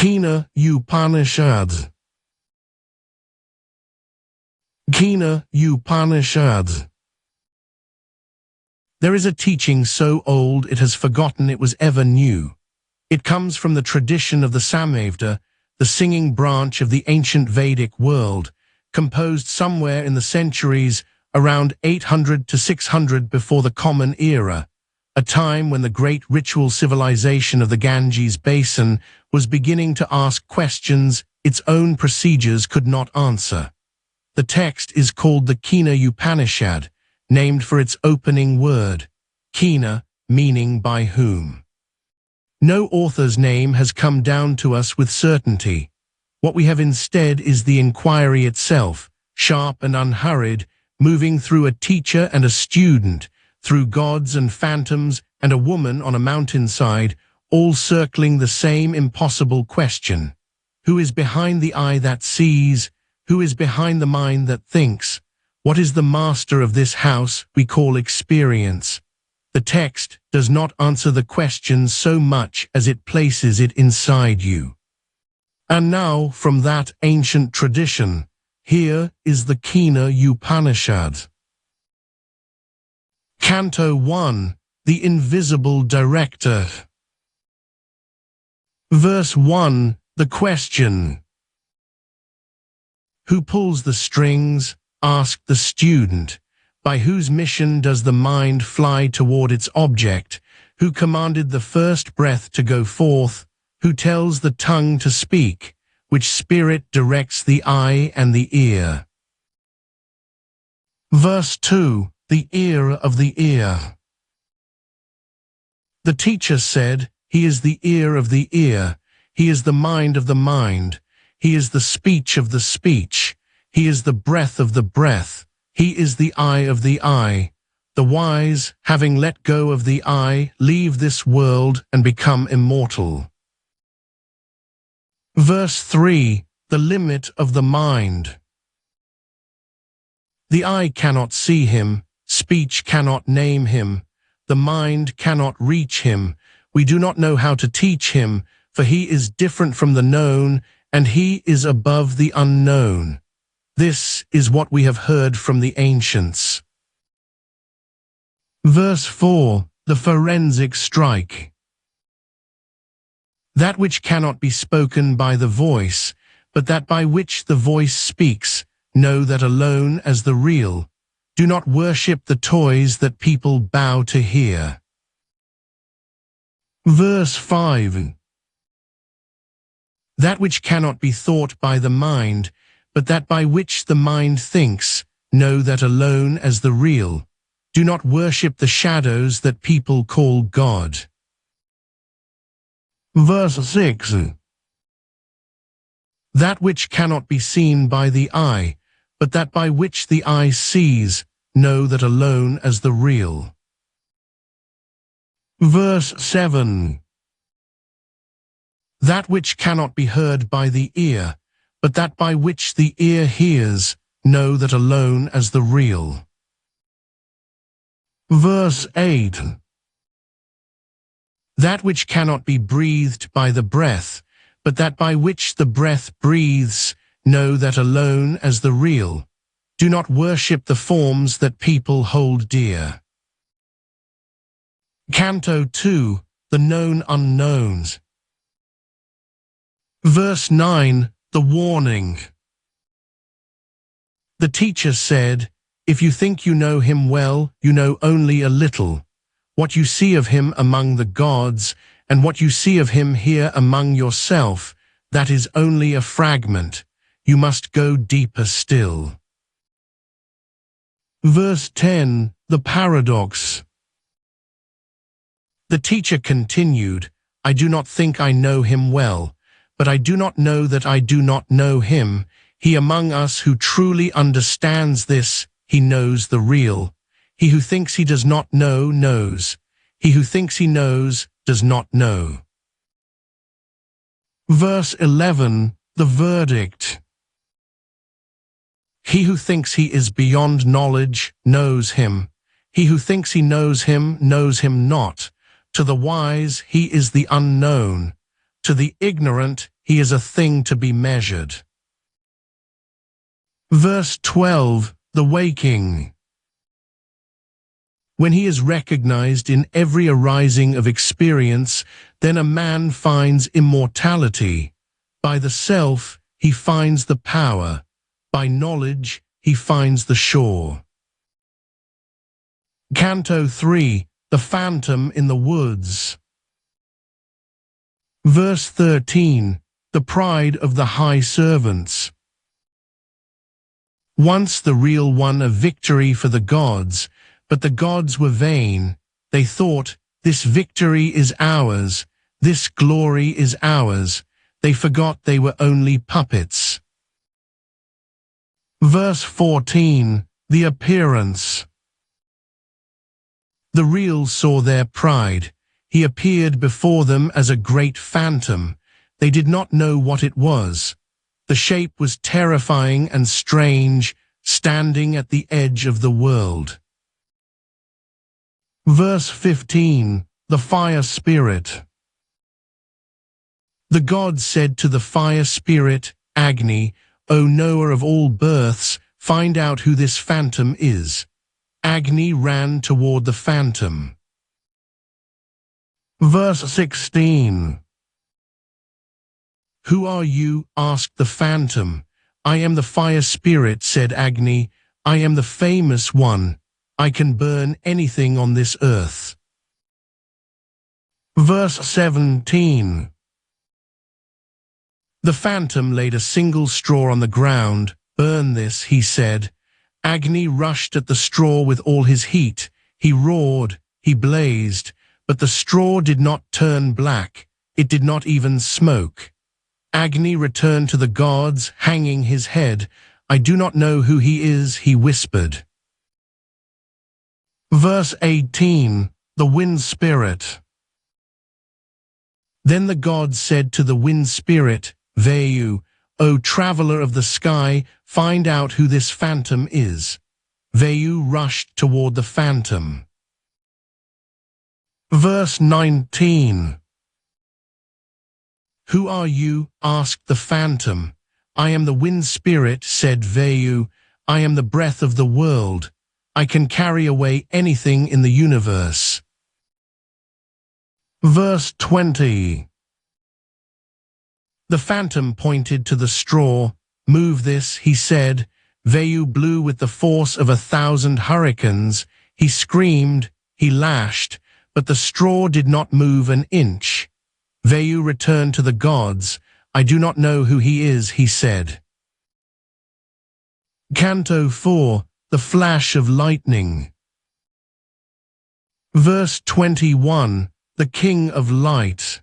Kena Upanishad. Kena Upanishad. There is a teaching so old it has forgotten it was ever new. It comes from the tradition of the Samaveda, the singing branch of the ancient Vedic world, composed somewhere in the centuries around 800 to 600 before the Common Era, a time when the great ritual civilization of the Ganges basin was beginning to ask questions its own procedures could not answer. The text is called the Kena Upanishad, named for its opening word, Kena, meaning by whom. No author's name has come down to us with certainty. What we have instead is the inquiry itself, sharp and unhurried, moving through a teacher and a student, through gods and phantoms and a woman on a mountainside, all circling the same impossible question. Who is behind the eye that sees? Who is behind the mind that thinks? What is the master of this house we call experience? The text does not answer the question so much as it places it inside you. And now, from that ancient tradition, here is the Kena Upanishad. Canto 1, The Invisible Director. Verse 1, the question. Who pulls the strings? Asked the student. By whose mission does the mind fly toward its object? Who commanded the first breath to go forth? Who tells the tongue to speak? Which spirit directs the eye and the ear? Verse 2, the ear of the ear. The teacher said, He is the ear of the ear. He is the mind of the mind. He is the speech of the speech. He is the breath of the breath. He is the eye of the eye. The wise, having let go of the eye, leave this world and become immortal. Verse 3, the limit of the mind. The eye cannot see him, speech cannot name him, the mind cannot reach him. We do not know how to teach him, for he is different from the known, and he is above the unknown. This is what we have heard from the ancients. Verse 4, the forensic strike. That which cannot be spoken by the voice, but that by which the voice speaks, know that alone as the real. Do not worship the toys that people bow to hear. Verse 5. That which cannot be thought by the mind, but that by which the mind thinks, know that alone as the real. Do not worship the shadows that people call God. Verse 6. That which cannot be seen by the eye, but that by which the eye sees, know that alone as the real. Verse 7. That which cannot be heard by the ear, but that by which the ear hears, know that alone as the real. Verse 8. That which cannot be breathed by the breath, but that by which the breath breathes, know that alone as the real. Do not worship the forms that people hold dear. Canto 2, the known unknowns. Verse 9, the warning. The teacher said, If you think you know him well, you know only a little. What you see of him among the gods, and what you see of him here among yourself, that is only a fragment. You must go deeper still. Verse 10, the paradox. The teacher continued, I do not think I know him well, but I do not know that I do not know him. He among us who truly understands this, he knows the real. He who thinks he does not know, knows. He who thinks he knows, does not know. Verse 11, the verdict. He who thinks he is beyond knowledge, knows him. He who thinks he knows him not. To the wise, he is the unknown. To the ignorant, he is a thing to be measured. Verse 12, the waking. When he is recognized in every arising of experience, then a man finds immortality. By the self, he finds the power. By knowledge, he finds the shore. Canto 3, the phantom in the woods. Verse 13, the pride of the high servants. Once the real won a victory for the gods, but the gods were vain. They thought, this victory is ours, this glory is ours. They forgot they were only puppets. Verse 14, the appearance. The real saw their pride. He appeared before them as a great phantom. They did not know what it was. The shape was terrifying and strange, standing at the edge of the world. Verse 15, the fire spirit. The god said to the fire spirit, Agni, O knower of all births, find out who this phantom is. Agni ran toward the phantom. Verse 16. Who are you? Asked the phantom. I am the fire spirit, said Agni. I am the famous one. I can burn anything on this earth. Verse 17. The phantom laid a single straw on the ground. Burn this, he said. Agni rushed at the straw with all his heat. He roared, he blazed, but the straw did not turn black. It did not even smoke. Agni returned to the gods, hanging his head. I do not know who he is, he whispered. Verse 18, the wind spirit. Then the god said to the wind spirit, Vayu, O traveler of the sky, find out who this phantom is. Vayu rushed toward the phantom. Verse 19. Who are you? Asked the phantom. I am the wind spirit, said Vayu. I am the breath of the world. I can carry away anything in the universe. Verse 20. The phantom pointed to the straw. Move this, he said. Vayu blew with the force of 1,000 hurricanes. He screamed, he lashed, but the straw did not move an inch. Vayu returned to the gods. I do not know who he is, he said. Canto 4, the flash of lightning. Verse 21, the king of light.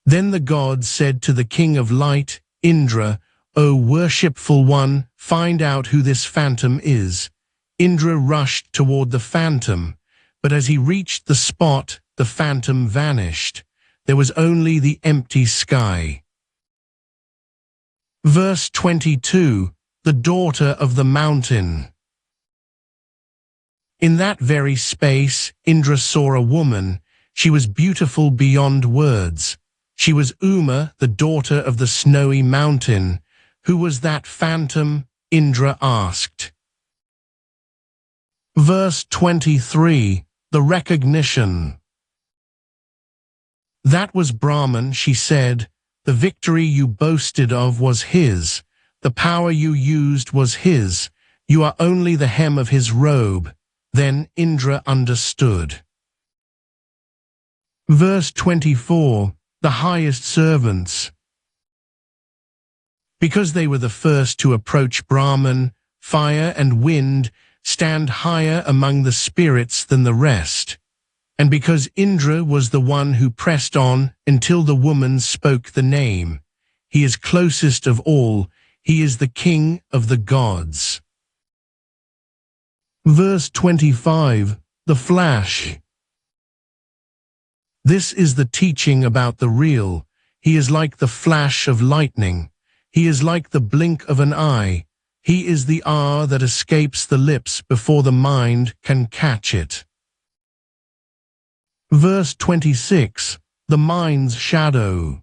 Then the god said to the king of light, Indra, O worshipful one, find out who this phantom is. Indra rushed toward the phantom, but as he reached the spot, the phantom vanished. There was only the empty sky. Verse 22, the daughter of the mountain. In that very space, Indra saw a woman. She was beautiful beyond words. She was Uma, the daughter of the snowy mountain. Who was that phantom? Indra asked. Verse 23, the recognition. That was Brahman, she said. The victory you boasted of was his. The power you used was his. You are only the hem of his robe. Then Indra understood. Verse 24, the highest servants. Because they were the first to approach Brahman, fire and wind stand higher among the spirits than the rest. And because Indra was the one who pressed on until the woman spoke the name, he is closest of all, he is the king of the gods. Verse 25, the flash. This is the teaching about the real. He is like the flash of lightning. He is like the blink of an eye. He is the R that escapes the lips before the mind can catch it. Verse 26, the mind's shadow.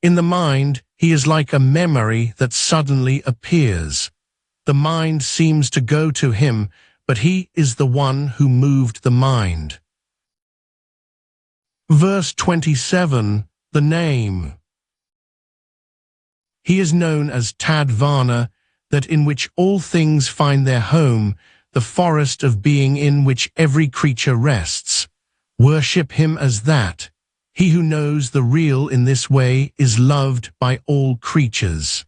In the mind, he is like a memory that suddenly appears. The mind seems to go to him, but he is the one who moved the mind. Verse 27, the name. He is known as Tadvana, that in which all things find their home, the forest of being in which every creature rests. Worship him as that. He who knows the real in this way is loved by all creatures.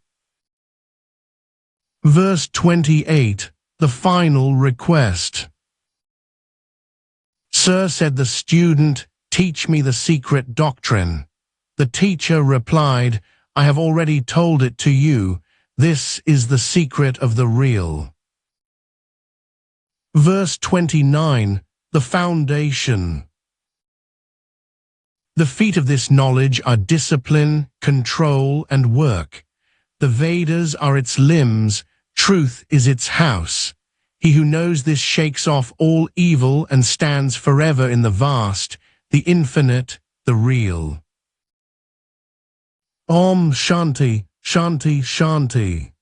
Verse 28, the final request. Sir, said the student, teach me the secret doctrine. The teacher replied, I have already told it to you. This is the secret of the real. Verse 29, the foundation. The feet of this knowledge are discipline, control, and work. The Vedas are its limbs, truth is its house. He who knows this shakes off all evil and stands forever in the vast, the infinite, the real. Om Shanti, Shanti, Shanti.